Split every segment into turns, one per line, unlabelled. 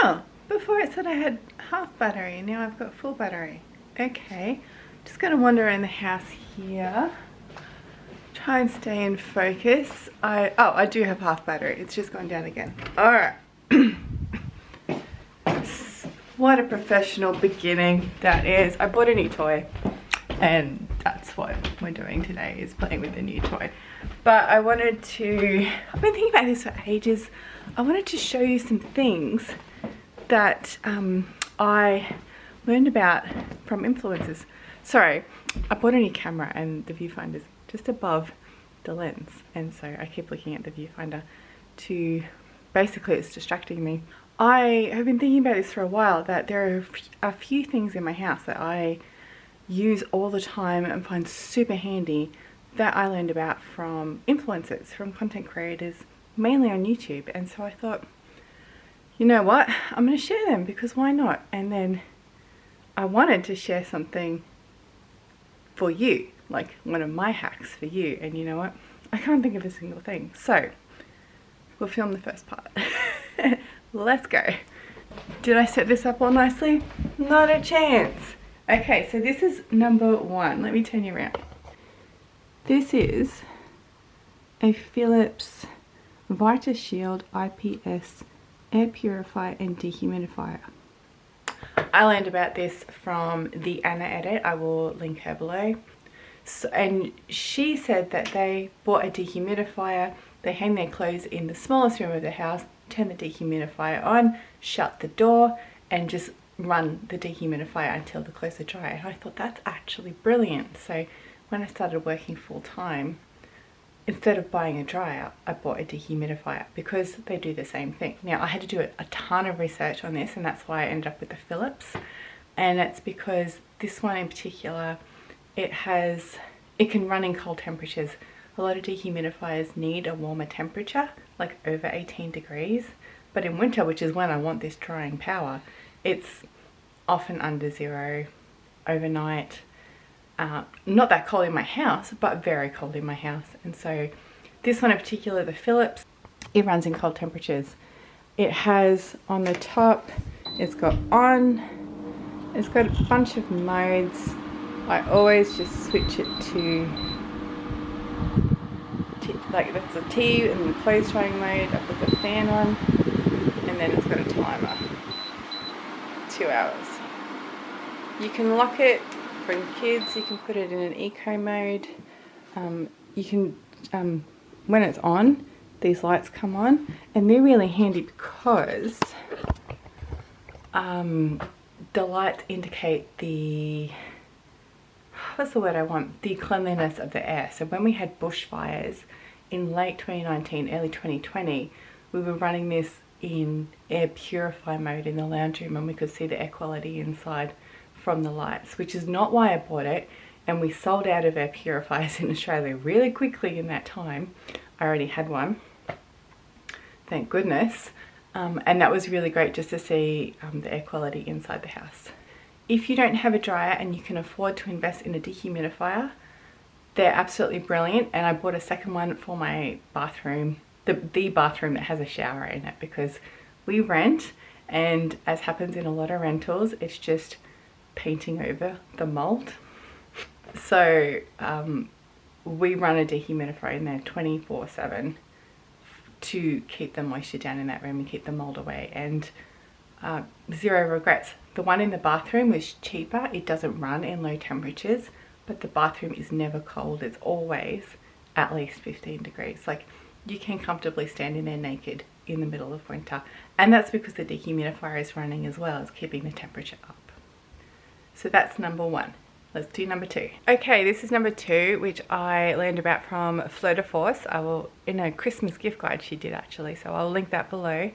Oh, before it said I had half battery, now I've got full battery. Okay, just gonna wander around the house here. Try and stay in focus. I do have half battery, it's just gone down again. Alright. What a professional beginning that is. I bought a new toy and that's what we're doing today, is playing with the new toy. But I've been thinking about this for ages. I wanted to show you some things that I learned about from influencers. Sorry, I bought a new camera and the viewfinder's just above the lens, and so I keep looking at the viewfinder to, basically it's distracting me. I have been thinking about this for a while, that there are a few things in my house that I use all the time and find super handy that I learned about from influencers, from content creators, mainly on YouTube. And so I thought, you know what, I'm going to share them because why not? And then I wanted to share something for you, like one of my hacks for you, and you know what, I can't think of a single thing, so we'll film the first part. Let's go. Did I set this up all nicely? Not a chance. Okay, so this is number one. Let me turn you around. This is a Philips Vita Shield IPS air purifier and dehumidifier. I learned about this from the Anna edit. I will link her below. So, and she said that they bought a dehumidifier, they hang their clothes in the smallest room of the house, turn the dehumidifier on, shut the door, and just run the dehumidifier until the clothes are dry. And I thought that's actually brilliant. So when I started working full time, instead of buying a dryer, I bought a dehumidifier because they do the same thing. Now I had to do a ton of research on this, and that's why I ended up with the Philips. And it's because this one in particular, it can run in cold temperatures. A lot of dehumidifiers need a warmer temperature, like over 18 degrees. But in winter, which is when I want this drying power, it's often under zero overnight. Not that cold in my house, but very cold in my house. And so this one in particular, the Philips, it runs in cold temperatures. It has on the top, it's got a bunch of modes. I always just switch it to like that's a T in the clothes drying mode. I put the fan on, and then it's got a timer, 2 hours. You can lock it for kids, you can put it in an eco mode. You can, when it's on, these lights come on, and they're really handy because the lights indicate the, what's the word I want? The cleanliness of the air. So when we had bushfires in late 2019, early 2020, we were running this in air purify mode in the lounge room, and we could see the air quality inside from the lights, which is not why I bought it. And we sold out of air purifiers in Australia really quickly in that time. I already had one, thank goodness. And that was really great just to see the air quality inside the house. If you don't have a dryer and you can afford to invest in a dehumidifier, they're absolutely brilliant. And I bought a second one for my bathroom, the bathroom that has a shower in it, because we rent, and as happens in a lot of rentals, it's just painting over the mold. So we run a dehumidifier in there 24/7 to keep the moisture down in that room and keep the mold away, and zero regrets. The one in the bathroom was cheaper. It doesn't run in low temperatures, but the bathroom is never cold. It's always at least 15 degrees. Like, you can comfortably stand in there naked in the middle of winter, and that's because the dehumidifier is running as well as keeping the temperature up. So that's number one. Let's do number two. Okay, this is number two, which I learned about from Fleur de Force. I will, in a Christmas gift guide she did actually, so I'll link that below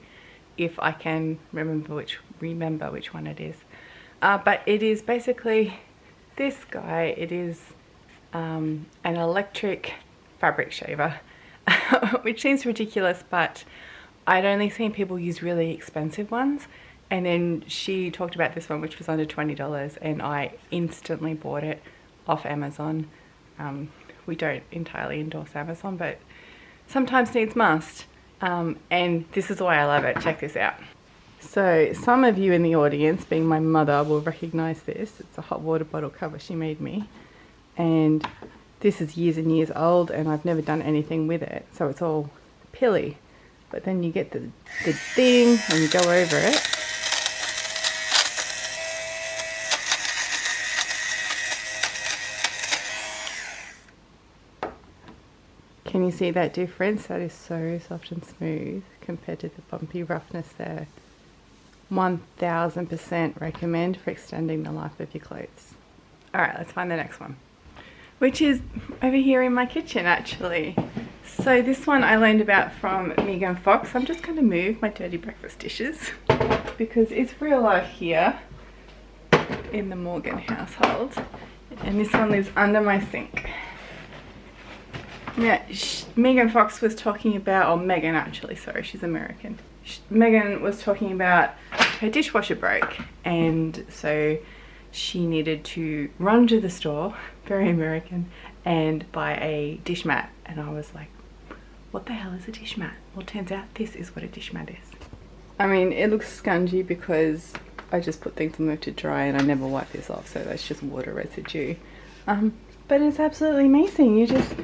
if I can remember which one it is. But it is basically this guy. It is an electric fabric shaver, which seems ridiculous, but I'd only seen people use really expensive ones. And then she talked about this one, which was under $20, and I instantly bought it off Amazon. We don't entirely endorse Amazon, but sometimes needs must. And this is why I love it. Check this out. So some of you in the audience, being my mother, will recognize this. It's a hot water bottle cover she made me. And this is years and years old and I've never done anything with it. So it's all pilly. But then you get the thing and you go over it. Can you see that difference? That is so soft and smooth compared to the bumpy roughness there. 1000% recommend for extending the life of your clothes. Alright, let's find the next one, which is over here in my kitchen actually. So this one I learned about from Megan Fox. I'm just going to move my dirty breakfast dishes because it's real life here in the Morgan household. And this one lives under my sink. Now, Megan Fox was talking about, or Megan actually, sorry, she's American. Megan was talking about her dishwasher broke, and so she needed to run to the store, very American, and buy a dish mat. And I was like, what the hell is a dish mat? Well, it turns out this is what a dish mat is. I mean, it looks scungy because I just put things on there to dry and I never wipe this off, so that's just water residue. But it's absolutely amazing. You just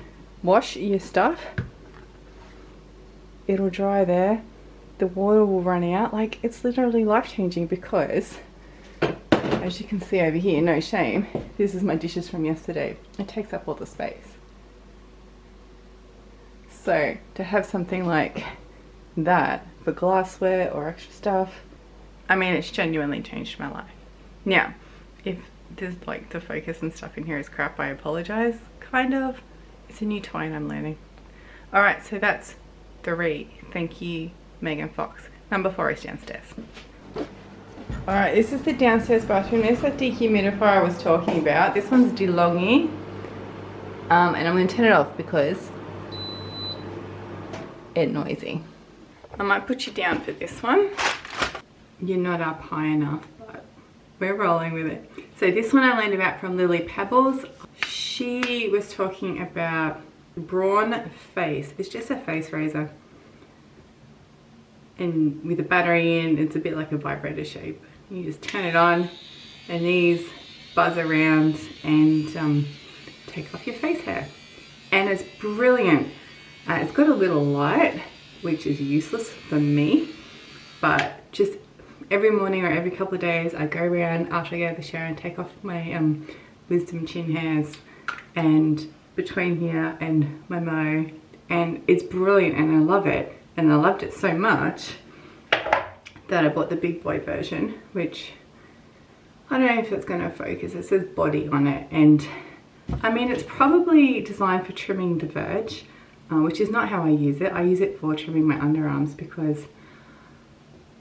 wash your stuff, it'll dry there, the water will run out. Like, it's literally life-changing because, as you can see over here, no shame, this is my dishes from yesterday. It takes up all the space. So to have something like that for glassware or extra stuff, I mean, it's genuinely changed my life. Now, if there's like the focus and stuff in here is crap, I apologize, kind of. It's a new toy and I'm learning. Alright, so that's 3. Thank you, Megan Fox. Number 4 is downstairs. Alright, this is the downstairs bathroom. There's that dehumidifier I was talking about. This one's DeLonghi. And I'm going to turn it off because it's noisy. I might put you down for this one. You're not up high enough, but we're rolling with it. So this one I learned about from Lily Pebbles. She was talking about Brawn Face. It's just a face razor. And with a battery in, it's a bit like a vibrator shape. You just turn it on and these buzz around and take off your face hair. And it's brilliant. It's got a little light, which is useless for me, but just every morning or every couple of days I go around after I get out of the shower and take off my wisdom chin hairs and between here and my mo, and it's brilliant and I love it, and I loved it so much that I bought the big boy version, which I don't know if it's going to focus. It says body on it, and I mean, it's probably designed for trimming the veg, which is not how I use it. I use it for trimming my underarms because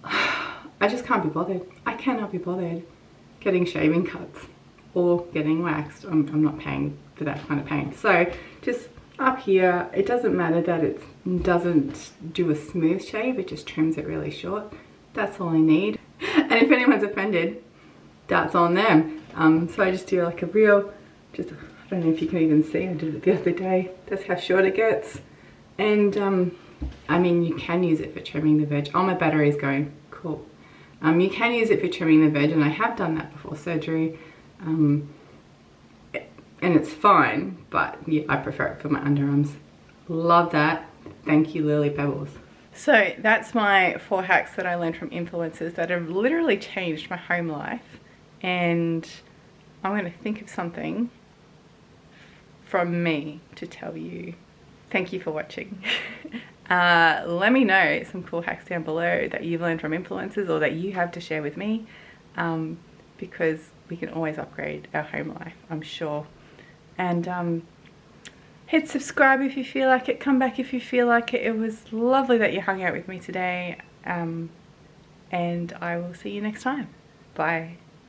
I just can't be bothered. I cannot be bothered getting shaving cuts or getting waxed. I'm not paying for that kind of pain. So just up here, it doesn't matter that it doesn't do a smooth shave, it just trims it really short. That's all I need. And if anyone's offended, that's on them. So I just do like a real, I don't know if you can even see, I did it the other day. That's how short it gets. And I mean, you can use it for trimming the veg. Oh, my battery is going, cool. You can use it for trimming the veg, and I have done that before surgery. And it's fine, but yeah, I prefer it for my underarms. Love that. Thank you, Lily Pebbles. So that's my 4 hacks that I learned from influencers that have literally changed my home life. And I'm going to think of something from me to tell you. Thank you for watching. Let me know some cool hacks down below that you've learned from influencers or that you have to share with me, because we can always upgrade our home life, I'm sure. And hit subscribe if you feel like it, come back if you feel like it. It was lovely that you hung out with me today, and I will see you next time. Bye.